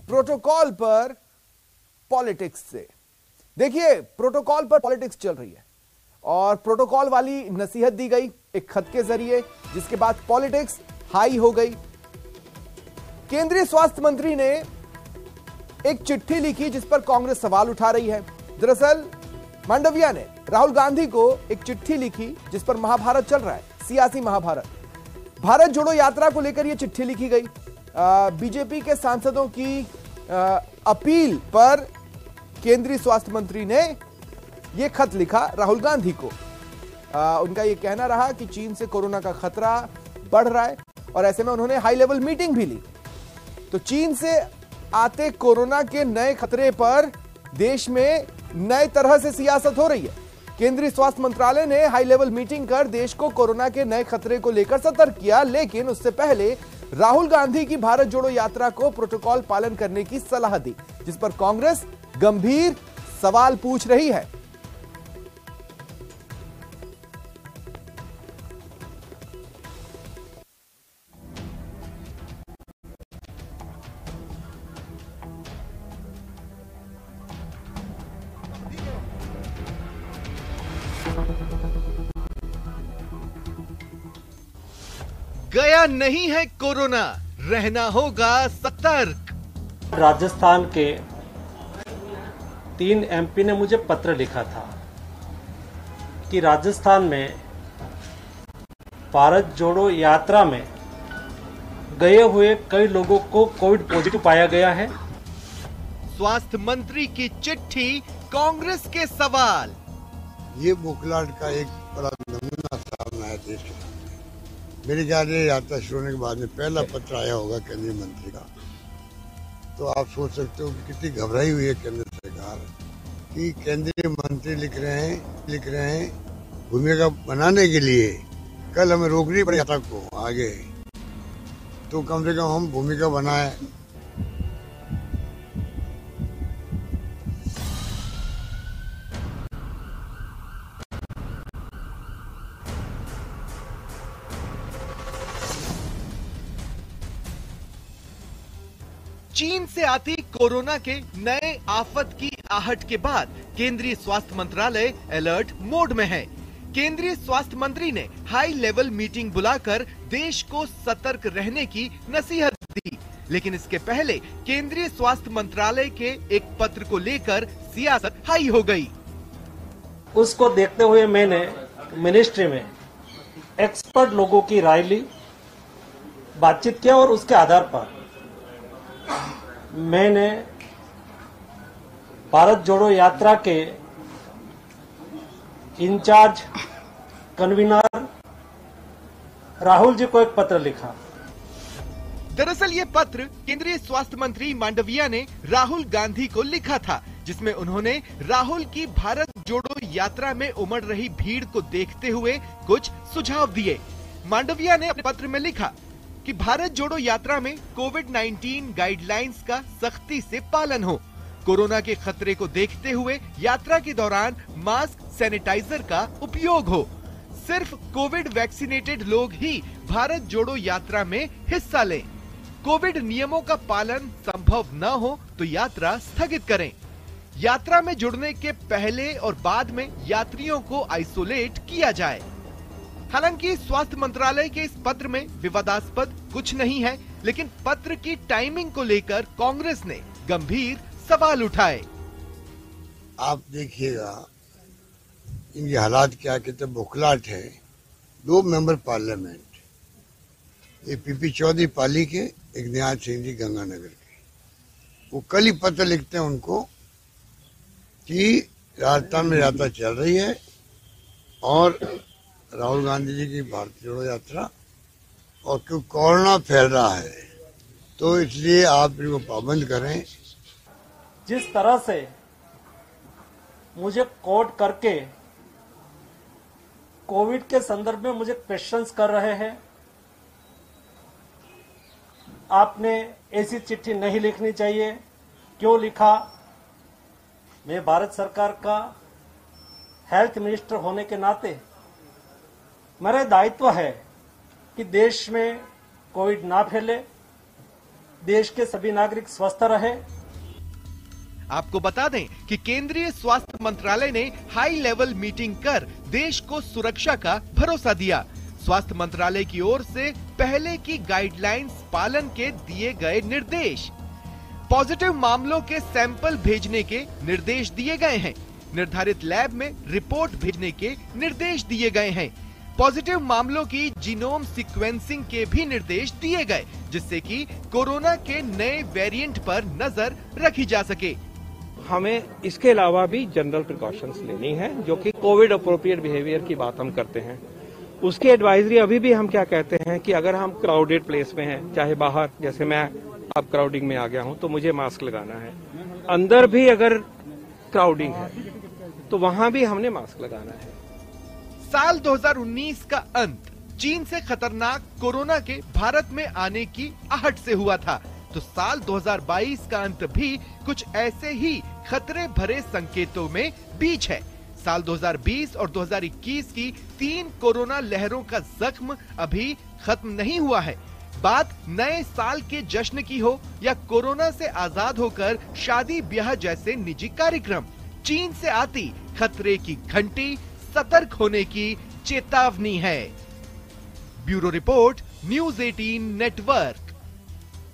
Protocol पर politics से। देखिए, प्रोटोकॉल पर पॉलिटिक्स चल रही है और प्रोटोकॉल वाली नसीहत दी गई एक खत के जरिए, जिसके बाद पॉलिटिक्स हाई हो गई। केंद्रीय स्वास्थ्य मंत्री ने एक चिट्ठी लिखी जिस पर कांग्रेस सवाल उठा रही है। दरअसल मांडविया ने राहुल गांधी को एक चिट्ठी लिखी जिस पर महाभारत चल रहा है, सियासी महाभारत। भारत जोड़ो यात्रा को लेकर यह चिट्ठी लिखी गई। बीजेपी के सांसदों की अपील पर केंद्रीय स्वास्थ्य मंत्री ने यह खत लिखा राहुल गांधी को। उनका यह कहना रहा कि चीन से कोरोना का खतरा बढ़ रहा है और ऐसे में उन्होंने हाई लेवल मीटिंग भी ली। तो चीन से आते कोरोना के नए खतरे पर देश में नए तरह से सियासत हो रही है। केंद्रीय स्वास्थ्य मंत्रालय ने हाई लेवल मीटिंग कर देश को कोरोना के नए खतरे को लेकर सतर्क किया, लेकिन उससे पहले राहुल गांधी की भारत जोड़ो यात्रा को प्रोटोकॉल पालन करने की सलाह दी, जिस पर कांग्रेस गंभीर सवाल पूछ रही है। गया नहीं है कोरोना, रहना होगा सतर्क। राजस्थान के 3 एमपी ने मुझे पत्र लिखा था कि राजस्थान में भारत जोड़ो यात्रा में गए हुए कई लोगों को कोविड पॉजिटिव पाया गया है। स्वास्थ्य मंत्री की चिट्ठी, कांग्रेस के सवाल। ये बुखलाहट का एक बड़ा नमूना सामने है देश के। मेरे ख्याल से यात्रा शुरू होने के बाद में पहला पत्र आया होगा केंद्रीय मंत्री का। तो आप सोच सकते हो कि कितनी घबराई हुई है केंद्र सरकार कि केंद्रीय मंत्री लिख रहे हैं भूमिका बनाने के लिए कल हमें रोकनी पड़ी यात्रा को आगे, तो कम से कम हम भूमिका बनाए। चीन से आती कोरोना के नए आफत की आहट के बाद केंद्रीय स्वास्थ्य मंत्रालय अलर्ट मोड में है। केंद्रीय स्वास्थ्य मंत्री ने हाई लेवल मीटिंग बुलाकर देश को सतर्क रहने की नसीहत दी, लेकिन इसके पहले केंद्रीय स्वास्थ्य मंत्रालय के एक पत्र को लेकर सियासत हाई हो गई। उसको देखते हुए मैंने मिनिस्ट्री में एक्सपर्ट लोगों की राय ली, बातचीत किया और उसके आधार पर मैंने भारत जोड़ो यात्रा के इंचार्ज कन्वीनर राहुल जी को एक पत्र लिखा। दरअसल ये पत्र केंद्रीय स्वास्थ्य मंत्री मांडविया ने राहुल गांधी को लिखा था, जिसमें उन्होंने राहुल की भारत जोड़ो यात्रा में उमड़ रही भीड़ को देखते हुए कुछ सुझाव दिए। मांडविया ने अपने पत्र में लिखा कि भारत जोड़ो यात्रा में कोविड-19 गाइडलाइंस का सख्ती से पालन हो। कोरोना के खतरे को देखते हुए यात्रा के दौरान मास्क, सैनिटाइजर का उपयोग हो। सिर्फ कोविड वैक्सीनेटेड लोग ही भारत जोड़ो यात्रा में हिस्सा लें। कोविड नियमों का पालन संभव न हो तो यात्रा स्थगित करें। यात्रा में जुड़ने के पहले और बाद में यात्रियों को आइसोलेट किया जाए। हालांकि स्वास्थ्य मंत्रालय के इस पत्र में विवादास्पद कुछ नहीं है, लेकिन पत्र की टाइमिंग को लेकर कांग्रेस ने गंभीर सवाल उठाए। आप देखिएगा इनके हालात क्या, कितने बुखलाहट है। 2 मेंबर पार्लियामेंट, एक पीपी चौधरी पाली के, एक निहाल सिंह जी गंगानगर के, वो कल ही पत्र लिखते हैं उनको कि राजस्थान में यात्रा चल रही है और राहुल गांधी जी की भारत जोड़ो यात्रा और क्यों कोरोना फैल रहा है तो इसलिए आप इनको पाबंद करें। जिस तरह से मुझे कोट करके कोविड के संदर्भ में मुझे क्वेश्चंस कर रहे हैं, आपने ऐसी चिट्ठी नहीं लिखनी चाहिए, क्यों लिखा? मैं भारत सरकार का हेल्थ मिनिस्टर होने के नाते मेरा दायित्व है कि देश में कोविड ना फैले, देश के सभी नागरिक स्वस्थ रहे। आपको बता दें कि केंद्रीय स्वास्थ्य मंत्रालय ने हाई लेवल मीटिंग कर देश को सुरक्षा का भरोसा दिया। स्वास्थ्य मंत्रालय की ओर से पहले की गाइडलाइंस पालन के दिए गए निर्देश, पॉजिटिव मामलों के सैंपल भेजने के निर्देश दिए गए हैं। निर्धारित लैब में रिपोर्ट भेजने के निर्देश दिए गए हैं। पॉजिटिव मामलों की जीनोम सीक्वेंसिंग के भी निर्देश दिए गए, जिससे कि कोरोना के नए वेरिएंट पर नजर रखी जा सके। हमें इसके अलावा भी जनरल प्रिकॉशंस लेनी है, जो कि कोविड अप्रोप्रिएट बिहेवियर की बात हम करते हैं। उसकी एडवाइजरी अभी भी हम क्या कहते हैं कि अगर हम क्राउडेड प्लेस में हैं, चाहे बाहर, जैसे मैं अब क्राउडिंग में आ गया हूं, तो मुझे मास्क लगाना है। अंदर भी अगर क्राउडिंग है तो वहां भी हमने मास्क लगाना है। साल 2019 का अंत चीन से खतरनाक कोरोना के भारत में आने की आहट से हुआ था, तो साल 2022 का अंत भी कुछ ऐसे ही खतरे भरे संकेतों में बीच है। साल 2020 और 2021 की 3 कोरोना लहरों का जख्म अभी खत्म नहीं हुआ है। बात नए साल के जश्न की हो या कोरोना से आजाद होकर शादी ब्याह जैसे निजी कार्यक्रम, चीन से आती खतरे की घंटी सतर्क होने की चेतावनी है। Bureau report, news 18 network.